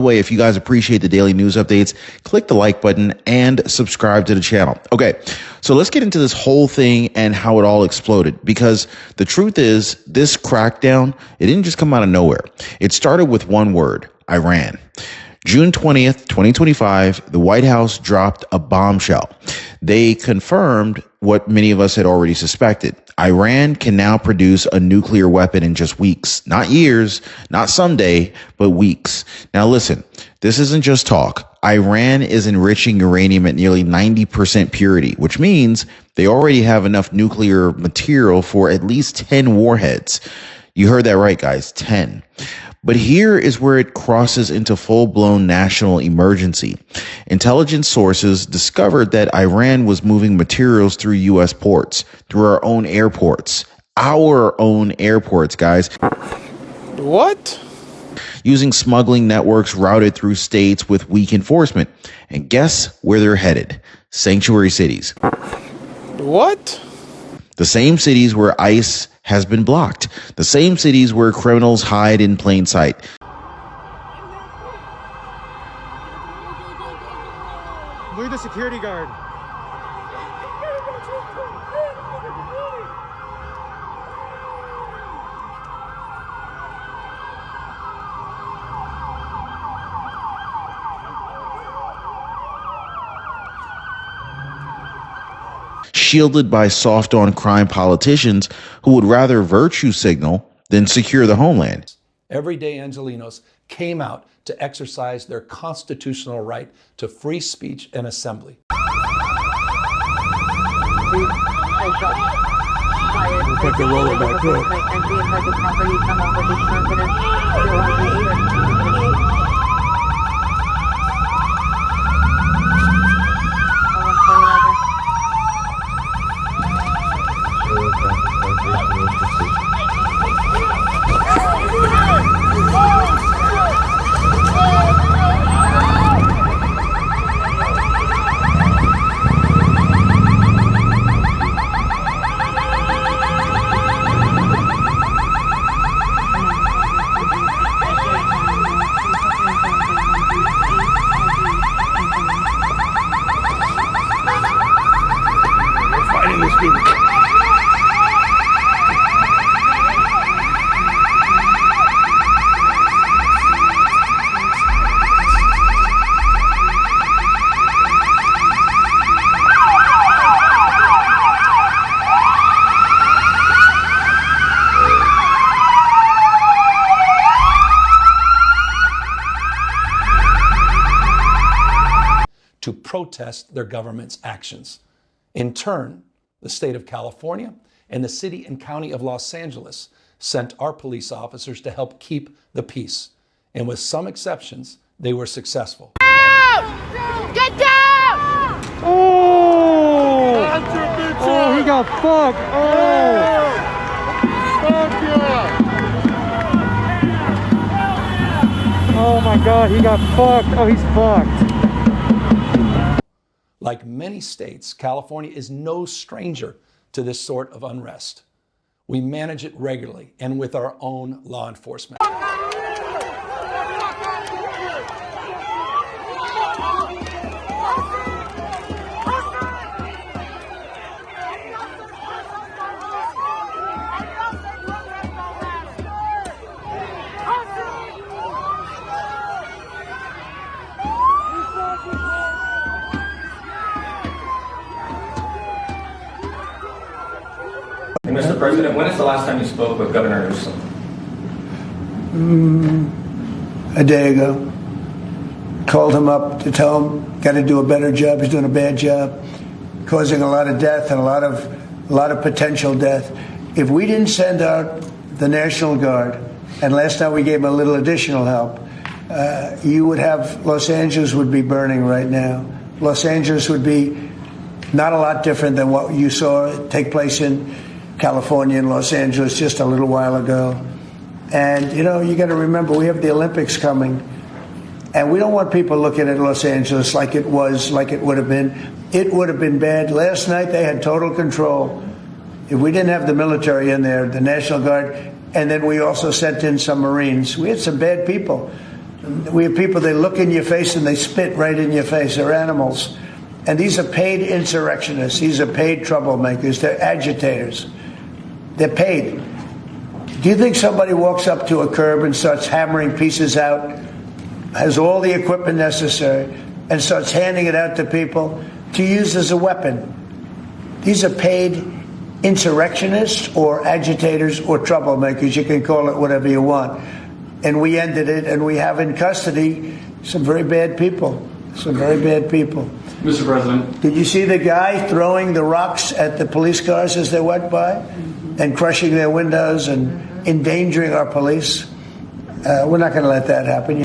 Way, if you guys appreciate the daily news updates, click the like button and subscribe to the channel. Okay, so let's get into this whole thing and how it all exploded, because the truth is this crackdown, it didn't just come out of nowhere. It started with one word: Iran. June 20th, 2025, the White House dropped a bombshell. They confirmed what many of us had already suspected. Iran can now produce a nuclear weapon in just weeks, not years, not someday, but weeks. Now listen, this isn't just talk. Iran is enriching uranium at nearly 90% purity, which means they already have enough nuclear material for at least 10 warheads. You heard that right, guys, 10. But here is where it crosses into full-blown national emergency. Intelligence sources discovered that Iran was moving materials through U.S. ports, through our own airports. Our own airports, guys. What? Using smuggling networks routed through states with weak enforcement. And guess where they're headed? Sanctuary cities. What? The same cities where ICE has been blocked. The same cities where criminals hide in plain sight. Move the security guard. Shielded by soft-on-crime politicians who would rather virtue signal than secure the homeland. Everyday Angelenos came out to exercise their constitutional right to free speech and assembly. Put the roller back to protest their government's actions. In turn, the state of California and the city and county of Los Angeles sent our police officers to help keep the peace. And with some exceptions, they were successful. Get down! Oh! Oh, he got fucked. Oh! Fuck yeah! Oh my God, he got fucked. Oh, he's fucked. Like many states, California is no stranger to this sort of unrest. We manage it regularly and with our own law enforcement. Mr. President, when is the last time you spoke with Governor Newsom? A day ago. Called him up to tell him, got to do a better job. He's doing a bad job, causing a lot of death and a lot of potential death. If we didn't send out the National Guard, and last night we gave him a little additional help, you would have, Los Angeles would be burning right now. Los Angeles would be not a lot different than what you saw take place in California and Los Angeles just a little while ago. And, you know, you got to remember, we have the Olympics coming. And we don't want people looking at Los Angeles like it was, like it would have been. It would have been bad. Last night they had total control. If we didn't have the military in there, the National Guard, and then we also sent in some Marines, we had some bad people. We have people, they look in your face and they spit right in your face. They're animals. And these are paid insurrectionists. These are paid troublemakers. They're agitators. They're paid. Do you think somebody walks up to a curb and starts hammering pieces out, has all the equipment necessary, and starts handing it out to people to use as a weapon? These are paid insurrectionists or agitators or troublemakers. You can call it whatever you want. And we ended it, and we have in custody some very bad people. Some very bad people. Mr. President. Did you see the guy throwing the rocks at the police cars as they went by and crushing their windows and endangering our police? We're not going to let that happen.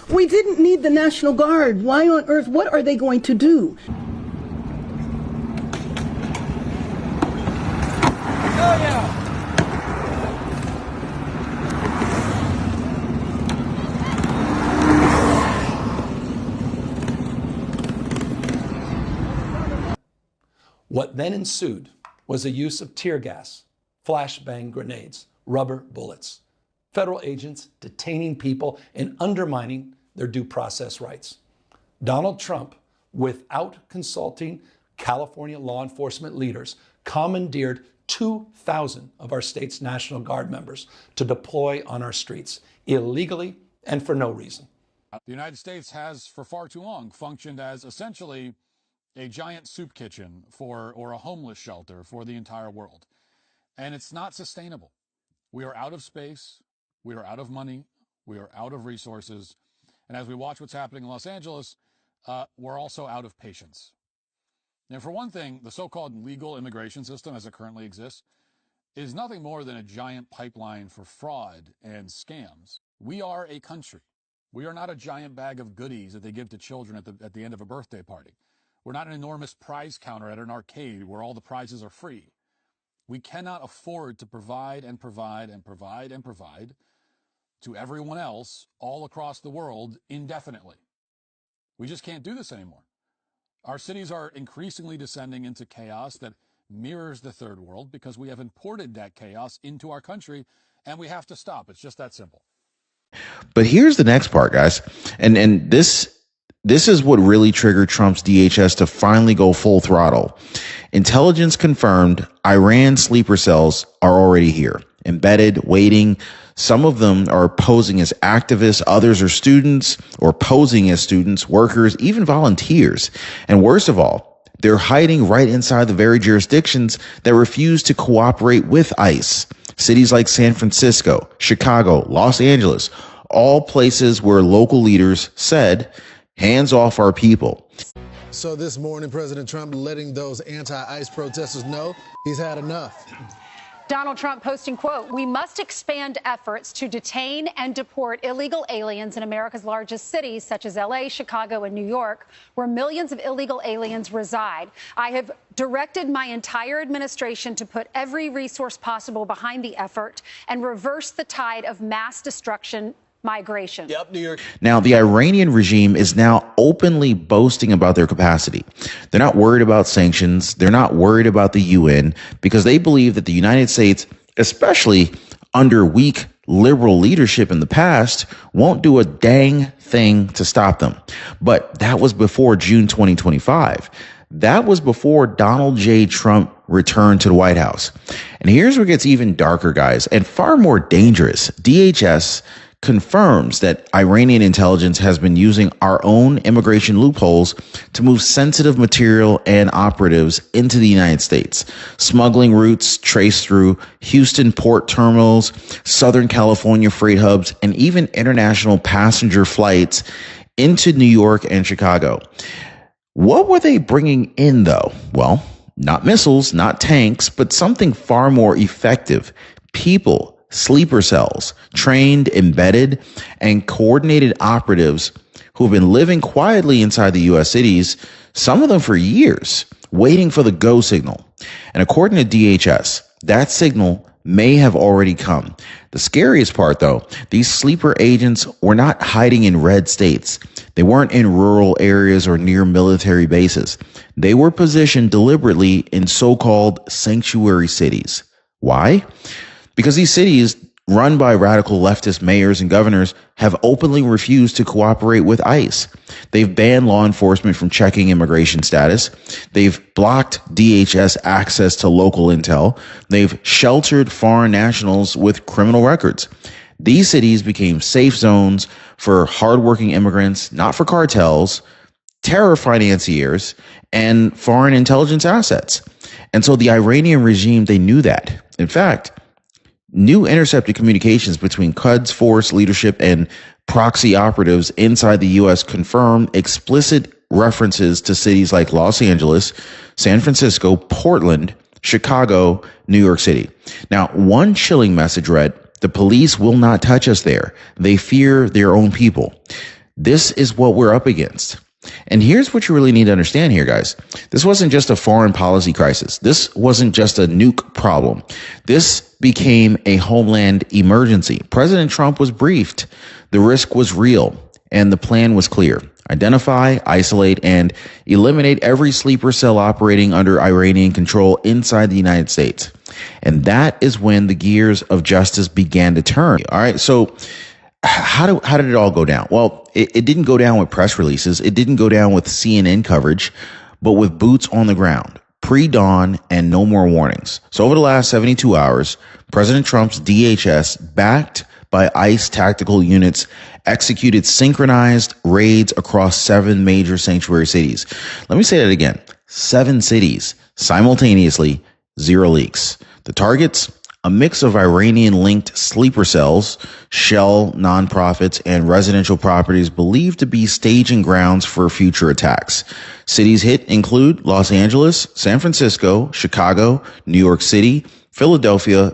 We didn't need the National Guard. Why on earth? What are they going to do? What then ensued was the use of tear gas, flashbang grenades, rubber bullets, federal agents detaining people and undermining their due process rights. Donald Trump, without consulting California law enforcement leaders, commandeered 2,000 of our state's National Guard members to deploy on our streets illegally and for no reason. The United States has for far too long functioned as essentially a giant soup kitchen or a homeless shelter for the entire world. And it's not sustainable. We are out of space. We are out of money. We are out of resources. And as we watch what's happening in Los Angeles, we're also out of patience. Now, for one thing, the so-called legal immigration system as it currently exists is nothing more than a giant pipeline for fraud and scams. We are a country. We are not a giant bag of goodies that they give to children at the end of a birthday party. We're not an enormous prize counter at an arcade where all the prizes are free. We cannot afford to provide and provide and provide and provide to everyone else all across the world indefinitely. We just can't do this anymore. Our cities are increasingly descending into chaos that mirrors the third world because we have imported that chaos into our country, and we have to stop. It's just that simple. But here's the next part, guys. And this is what really triggered Trump's DHS to finally go full throttle. Intelligence confirmed Iran sleeper cells are already here, embedded, waiting. Some of them are posing as activists. Others are students or posing as students, workers, even volunteers. And worst of all, they're hiding right inside the very jurisdictions that refuse to cooperate with ICE. Cities like San Francisco, Chicago, Los Angeles, all places where local leaders said, hands off our people. So this morning, President Trump letting those anti-ICE protesters know he's had enough. Donald Trump posting, quote, "We must expand efforts to detain and deport illegal aliens in America's largest cities, such as L.A., Chicago, and New York, where millions of illegal aliens reside. I have directed my entire administration to put every resource possible behind the effort and reverse the tide of mass destruction migration." Yep, New York. Now, the Iranian regime is now openly boasting about their capacity. They're not worried about sanctions. They're not worried about the UN because they believe that the United States, especially under weak liberal leadership in the past, won't do a dang thing to stop them. But that was before June 2025. That was before Donald J. Trump returned to the White House. And here's where it gets even darker, guys, and far more dangerous. DHS confirms that Iranian intelligence has been using our own immigration loopholes to move sensitive material and operatives into the United States. Smuggling routes traced through Houston port terminals, Southern California freight hubs, and even international passenger flights into New York and Chicago. What were they bringing in, though? Well, not missiles, not tanks, but something far more effective. People, sleeper cells, trained, embedded, and coordinated operatives who have been living quietly inside the U.S. cities, some of them for years, waiting for the go signal. And according to DHS, that signal may have already come. The scariest part, though, these sleeper agents were not hiding in red states. They weren't in rural areas or near military bases. They were positioned deliberately in so-called sanctuary cities. Why? Because these cities, run by radical leftist mayors and governors, have openly refused to cooperate with ICE. They've banned law enforcement from checking immigration status. They've blocked DHS access to local intel. They've sheltered foreign nationals with criminal records. These cities became safe zones for hardworking immigrants, not for cartels, terror financiers, and foreign intelligence assets. And so the Iranian regime, they knew that. In fact, new intercepted communications between Quds Force leadership and proxy operatives inside the U.S. confirm explicit references to cities like Los Angeles, San Francisco, Portland, Chicago, New York City. Now, one chilling message read, "The police will not touch us there. They fear their own people." This is what we're up against. And here's what you really need to understand here, guys. This wasn't just a foreign policy crisis. This wasn't just a nuke problem. This became a homeland emergency. President Trump was briefed. The risk was real, and the plan was clear. Identify, isolate, and eliminate every sleeper cell operating under Iranian control inside the United States. And that is when the gears of justice began to turn. All right, so how did it all go down? Well, it didn't go down with press releases. It didn't go down with CNN coverage, but with boots on the ground, pre-dawn and no more warnings. So over the last 72 hours, President Trump's DHS, backed by ICE tactical units, executed synchronized raids across 7 major sanctuary cities. Let me say that again. 7 cities simultaneously, 0 leaks. The targets: a mix of Iranian-linked sleeper cells, shell nonprofits, and residential properties believed to be staging grounds for future attacks. Cities hit include Los Angeles, San Francisco, Chicago, New York City, Philadelphia,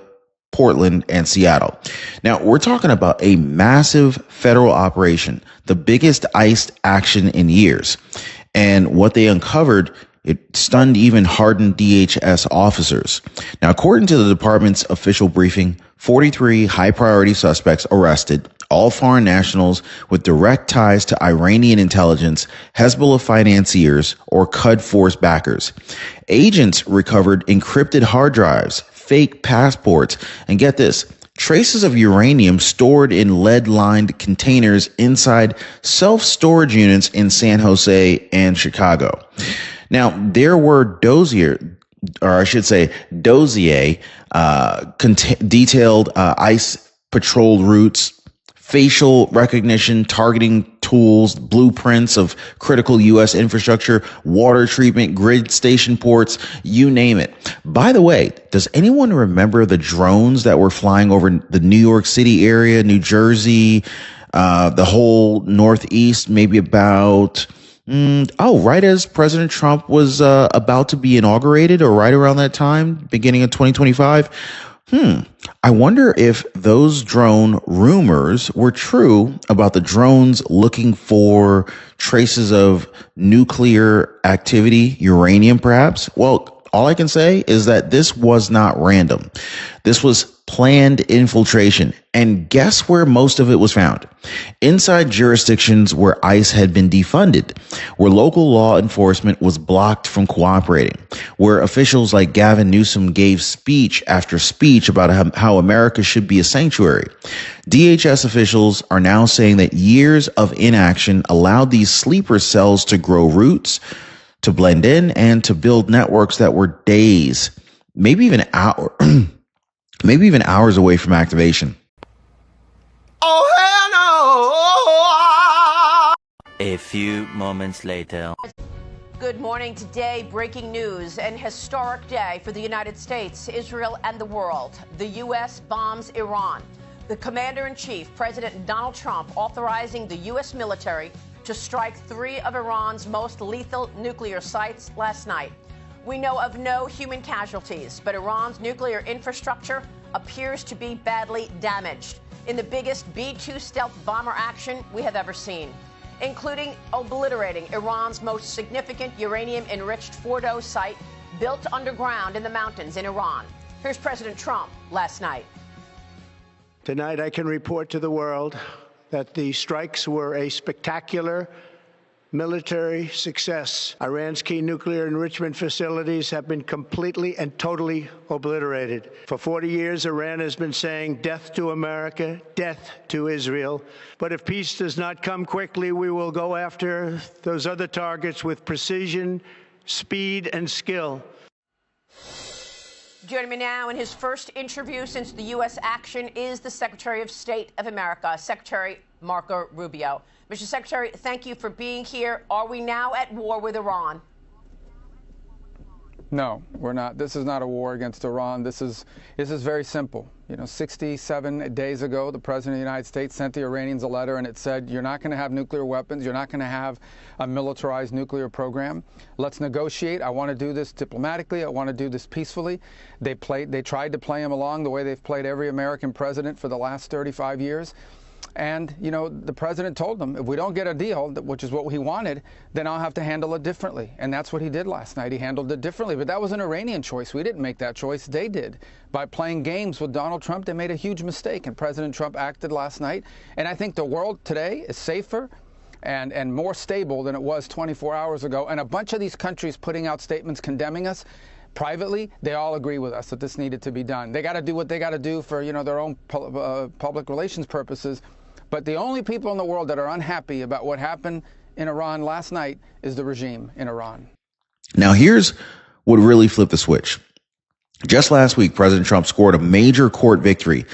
Portland, and Seattle. Now, we're talking about a massive federal operation, the biggest ICE action in years. And what they uncovered, it stunned even hardened DHS officers. Now, according to the department's official briefing, 43 high-priority suspects arrested, all foreign nationals with direct ties to Iranian intelligence, Hezbollah financiers, or Quds Force backers. Agents recovered encrypted hard drives, fake passports, and get this, traces of uranium stored in lead-lined containers inside self-storage units in San Jose and Chicago. Now, there were dossier, detailed ICE patrol routes, facial recognition, targeting tools, blueprints of critical U.S. infrastructure, water treatment, grid station ports, you name it. By the way, does anyone remember the drones that were flying over the New York City area, New Jersey, the whole Northeast, maybe about... right as President Trump was about to be inaugurated, or right around that time, beginning of 2025. I wonder if those drone rumors were true about the drones looking for traces of nuclear activity, uranium perhaps. Well, all I can say is that this was not random. This was planned infiltration. And guess where most of it was found? Inside jurisdictions where ICE had been defunded, where local law enforcement was blocked from cooperating, where officials like Gavin Newsom gave speech after speech about how America should be a sanctuary. DHS officials are now saying that years of inaction allowed these sleeper cells to grow roots, to blend in, and to build networks that were days, maybe even hours away from activation. Oh, hell no! A few moments later. Good morning. Today, breaking news, an historic day for the United States, Israel, and the world. The U.S. bombs Iran. The commander-in-chief, President Donald Trump, authorizing the U.S. military to strike 3 of Iran's most lethal nuclear sites last night. We know of no human casualties, but Iran's nuclear infrastructure appears to be badly damaged in the biggest B-2 stealth bomber action we have ever seen, including obliterating Iran's most significant uranium-enriched Fordo site built underground in the mountains in Iran. Here's President Trump last night. Tonight, I can report to the world that the strikes were a spectacular military success. Iran's key nuclear enrichment facilities have been completely and totally obliterated. For 40 years, Iran has been saying death to America, death to Israel. But if peace does not come quickly, we will go after those other targets with precision, speed, and skill. Joining me now in his first interview since the U.S. action is the Secretary of State of America, Secretary Marco Rubio. Mr. Secretary, thank you for being here. Are we now at war with Iran? No, we're not. This is not a war against Iran. This is very simple. 67 days ago, the President of the United States sent the Iranians a letter, and it said, you're not going to have nuclear weapons. You're not going to have a militarized nuclear program. Let's negotiate. I want to do this diplomatically. I want to do this peacefully. They tried to play him along the way they've played every American president for the last 35 years. And, the president told them, if we don't get a deal, which is what he wanted, then I'll have to handle it differently. And that's what he did last night. He handled it differently. But that was an Iranian choice. We didn't make that choice. They did. By playing games with Donald Trump, they made a huge mistake. And President Trump acted last night. And I think the world today is safer and more stable than it was 24 hours ago. And a bunch of these countries putting out statements condemning us, privately, they all agree with us that this needed to be done. They got to do what they got to do for, their own public relations purposes. But the only people in the world that are unhappy about what happened in Iran last night is the regime in Iran. Now, here's what really flipped the switch. Just last week, President Trump scored a major court victory.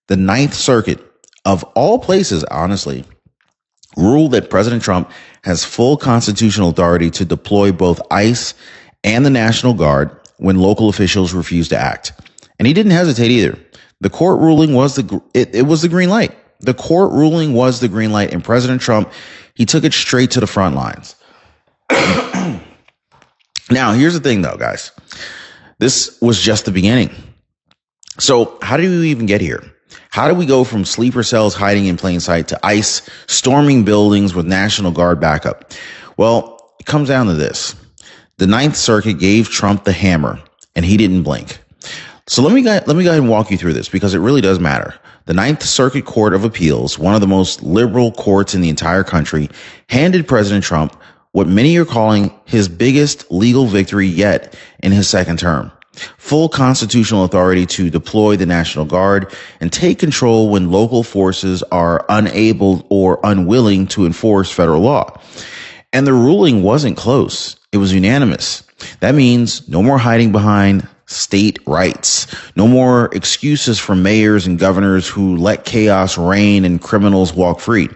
The Ninth Circuit, of all places, honestly, ruled that President Trump has full constitutional authority to deploy both ICE and the National Guard when local officials refuse to act. And he didn't hesitate either. The court ruling was the green light. The court ruling was the green light, and President Trump, he took it straight to the front lines. Now, here's the thing, though, guys. This was just the beginning. So how did we even get here? How did we go from sleeper cells hiding in plain sight to ICE storming buildings with National Guard backup? Well, it comes down to this. The Ninth Circuit gave Trump the hammer, and he didn't blink. So let me go ahead and walk you through this, because it really does matter. The Ninth Circuit Court of Appeals, one of the most liberal courts in the entire country, handed President Trump what many are calling his biggest legal victory yet in his second term. Full constitutional authority to deploy the National Guard and take control when local forces are unable or unwilling to enforce federal law. And the ruling wasn't close. It was unanimous. That means no more hiding behind state rights. No more excuses from mayors and governors who let chaos reign and criminals walk free.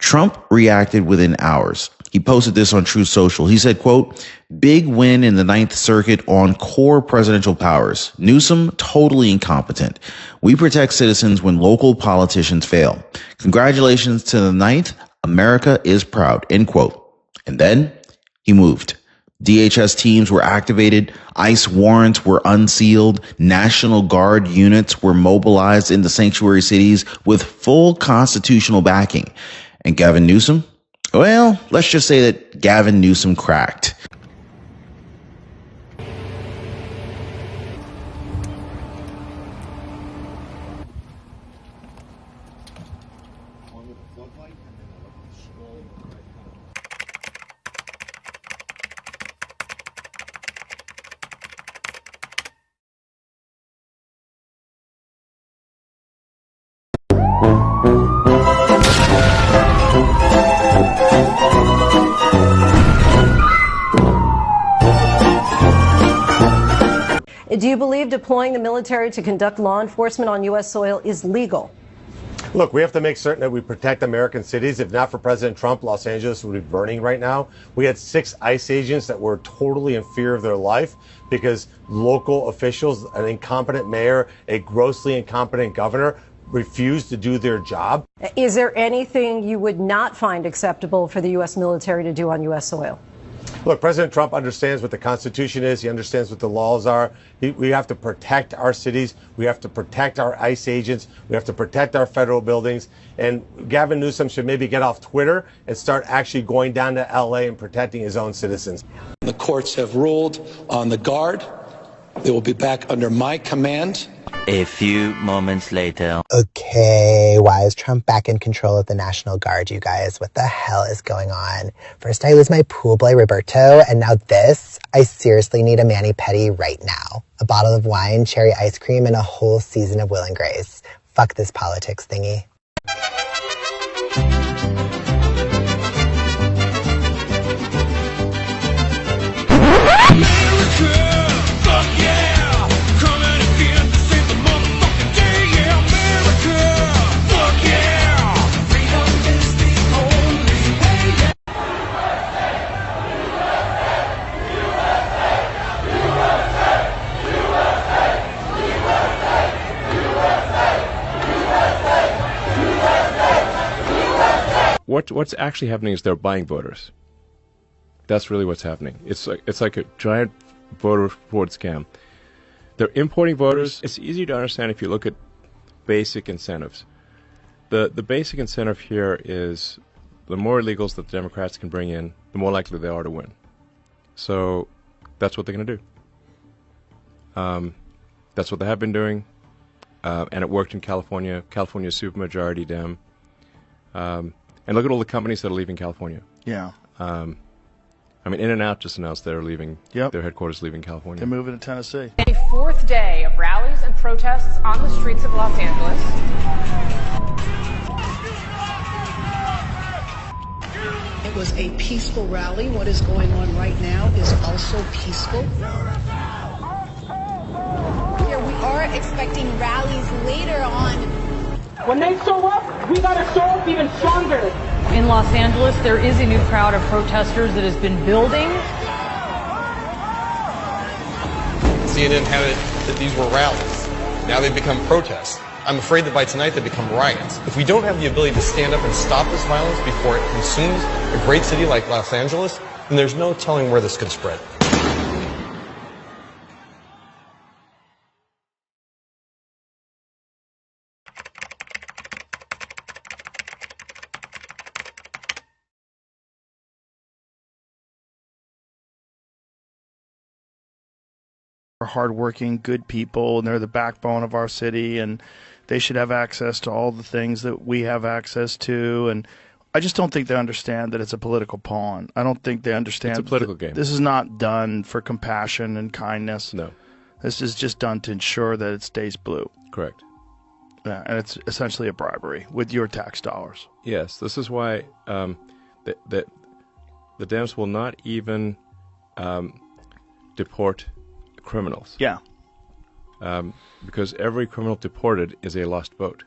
Trump reacted within hours. He posted this on Truth Social. He said, quote, "Big win in the Ninth Circuit on core presidential powers. Newsom totally incompetent. We protect citizens when local politicians fail. Congratulations to the Ninth. America is proud," end quote. And then he moved. DHS teams were activated, ICE warrants were unsealed, National Guard units were mobilized into sanctuary cities with full constitutional backing. And Gavin Newsom? Well, let's just say that Gavin Newsom cracked. Do you believe deploying the military to conduct law enforcement on U.S. soil is legal? Look, we have to make certain that we protect American cities. If not for President Trump, Los Angeles would be burning right now. We had 6 ICE agents that were totally in fear of their life because local officials, an incompetent mayor, a grossly incompetent governor, refused to do their job. Is there anything you would not find acceptable for the U.S. military to do on U.S. soil? Look, President Trump understands what the Constitution is. He understands what the laws are. We have to protect our cities. We have to protect our ICE agents. We have to protect our federal buildings. And Gavin Newsom should maybe get off Twitter and start actually going down to L.A. and protecting his own citizens. The courts have ruled on the Guard. They will be back under my command. A few moments later. Okay, why is Trump back in control of the National Guard, you guys? What the hell is going on? First I lose my pool boy Roberto, and now this? I seriously need a mani-pedi right now. A bottle of wine, cherry ice cream, and a whole season of Will and Grace. Fuck this politics thingy. What's actually happening is they're buying voters. That's really what's happening. It's like a giant voter fraud scam. They're importing voters. It's easy to understand if you look at basic incentives. The basic incentive here is the more illegals that the Democrats can bring in, the more likely they are to win. So that's what they're going to do. That's what they have been doing, and it worked in California. California's supermajority Dem. And look at all the companies that are leaving California. Yeah. I mean, In-N-Out just announced they're leaving. Yep. Their headquarters leaving California. They're moving to Tennessee. A fourth day of rallies and protests on the streets of Los Angeles. It was a peaceful rally. What is going on right now is also peaceful. Here we are expecting rallies later on. When they show up, we gotta show up even stronger. In Los Angeles, there is a new crowd of protesters that has been building. CNN had it that these were rallies. Now they've become protests. I'm afraid that by tonight they become riots. If we don't have the ability to stand up and stop this violence before it consumes a great city like Los Angeles, then there's no telling where this could spread. Are hardworking, good people, and they're the backbone of our city, and they should have access to all the things that we have access to. And I just don't think they understand that it's a political pawn. I don't think they understand It's a political game. This is not done for compassion and kindness. No. This is just done to ensure that it stays blue. Correct. Yeah, and it's essentially a bribery with your tax dollars. Yes, this is why the Dems will not even deport criminals. Yeah. Because every criminal deported is a lost vote.